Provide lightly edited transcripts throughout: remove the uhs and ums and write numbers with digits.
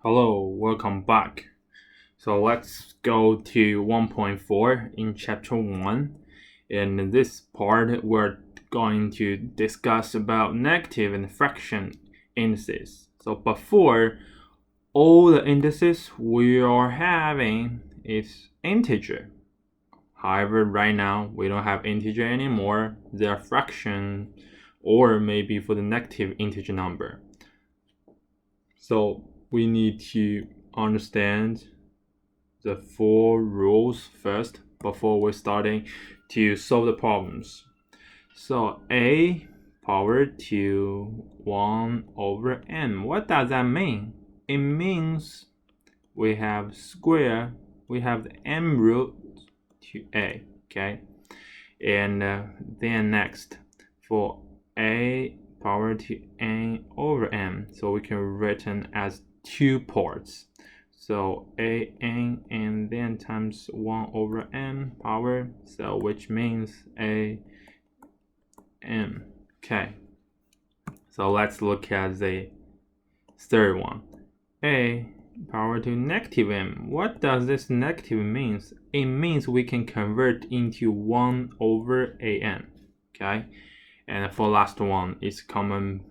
Hello, welcome back. So let's go to 1.4 in chapter 1. In this part, we're going to discuss about negative and fraction indices. So before, all the indices we are having is integer. However, right now, we don't have integer anymore. They're fraction or maybe for the negative integer number. So we need to understand the 4 rules first before we're starting to solve the problems. So a power to 1 over n. What does that mean? It means we have square, we have the m root to a, okay? And then next, for a power to n over m, so we can written as 2 parts. So a n and then times 1 over m power, so which means a m. Okay, so let's look at the third one. A power to negative m. What does this negative means? It means we can convert into 1 over an. Okay, and for last one is common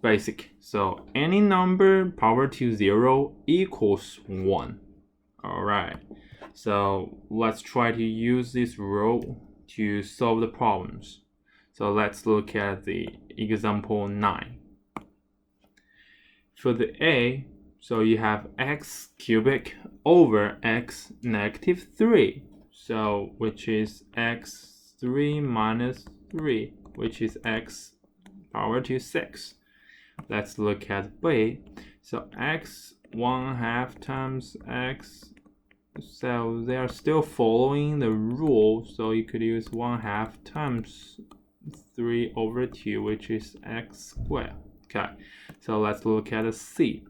basic. So any number power to 0 equals 1. Alright, so let's try to use this rule to solve the problems. So let's look at the example 9. For the a, so you have x cubic over x negative 3. So which is x3 minus 3, which is x power to 6. Let's look at b. So x 1/2 times x. So they are still following the rule. So you could use 1/2 times 3 over 2, which is x squared. Okay, so let's look at the c.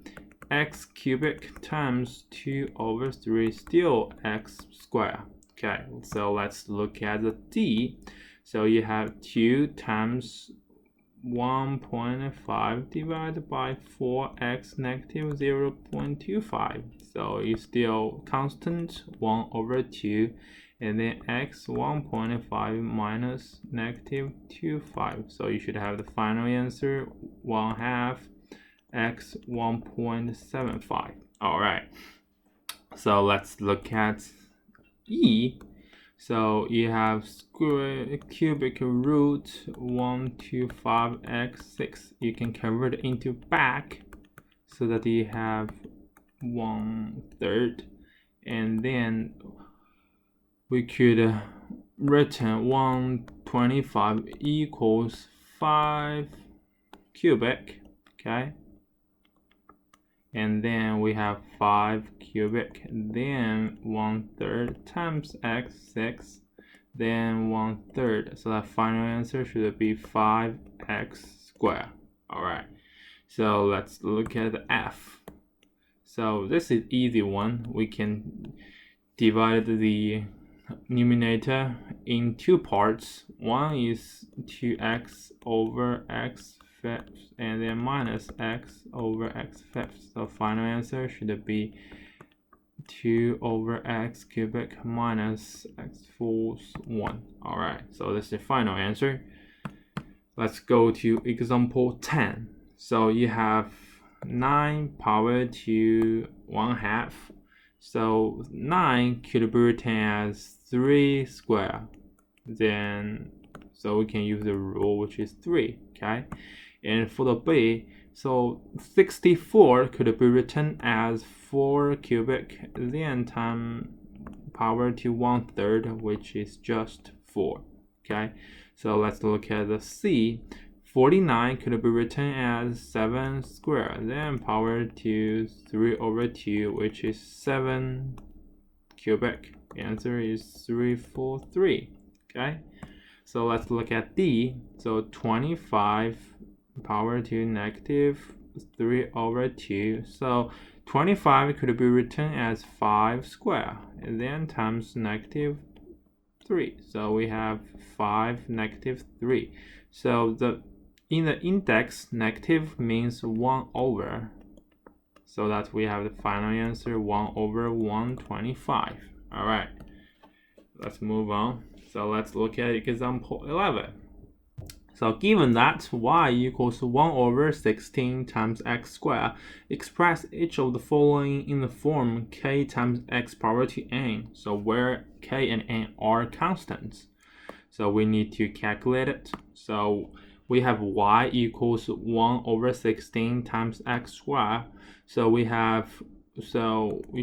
X cubic times 2 over 3, still x squared. Okay, so let's look at the d. So you have 2 times 1.5 divided by 4x negative 0.25. So it's still constant 1 over 2, and then x 1.5 minus negative 25. So you should have the final answer 1/2 x 1.75. Alright, so let's look at e. So you have square cubic root 125x6. You can convert it into back so that you have 1/3, and then we could written 125 equals 5 cubic, okay? And then we have 5 cubic, then 1/3 times x6, then 1/3. So the final answer should be 5x squared. Alright, so let's look at the f. So this is easy one. We can divide the numerator in 2 parts. One is 2x over x fifth, and then minus x over x fifth. So final answer should be 2 over x cubic minus x fourth 1. Alright, so this is the final answer. Let's go to example 10. So you have 9 power to 1/2. So 9 could be written as 3 squared. Then, so we can use the rule which is 3, okay? And for the b, so 64 could be written as 4 cubic, then time power to 1/3, which is just 4, okay? So let's look at the c. 49 could be written as 7 squared, then power to 3 over 2, which is 7 cubic. The answer is 343, okay? So let's look at d. So 25 power to negative 3 over 2. So 25 could be written as 5 squared, and then times negative 3. So we have 5 negative 3. So in the index, negative means 1 over. so that we have the final answer 1 over 125. All right, let's move on. So let's look at example 11. So given that y equals 1 over 16 times x squared, express each of the following in the form k times x power to n, so where k and n are constants. So we need to calculate it. So we have y equals 1 over 16 times x squared. So we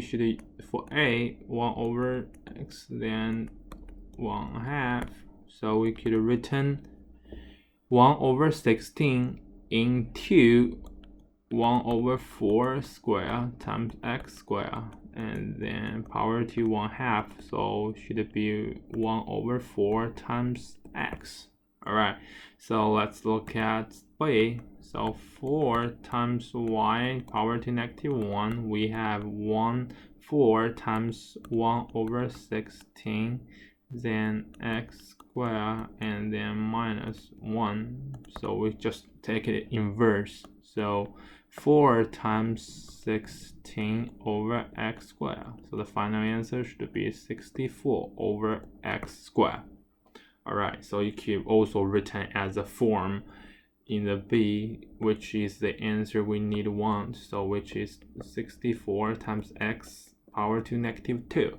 should, for a, 1 over x, then 1/2. So we could written 1 over 16 into 1 over 4 squared times x squared, and then power to 1/2, so should it be 1 over 4 times x. All right, so let's look at b. So 4 times y power to -1, we have 4 times 1 over 16, then x squared, and then minus 1. So we just take it inverse. So 4 times 16 over x squared. So the final answer should be 64 over x squared. Alright, so you could also written as a form in the b, which is the answer we want, so which is 64 times x power to -2.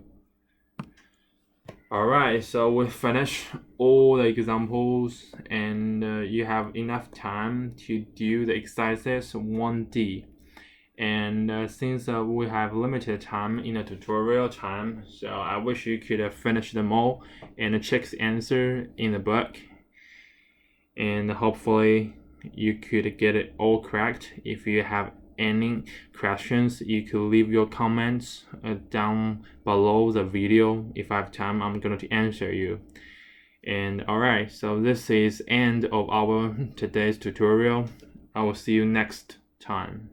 Alright, so we finish all the examples, and you have enough time to do the exercises 1D. And since we have limited time in the tutorial time, so I wish you could finish them all and check the answer in the book. And hopefully you could get it all correct. If you have any questions, you could leave your comments down below the video. If I have time, I'm going to answer you. And alright, so this is end of our today's tutorial. I will see you next time.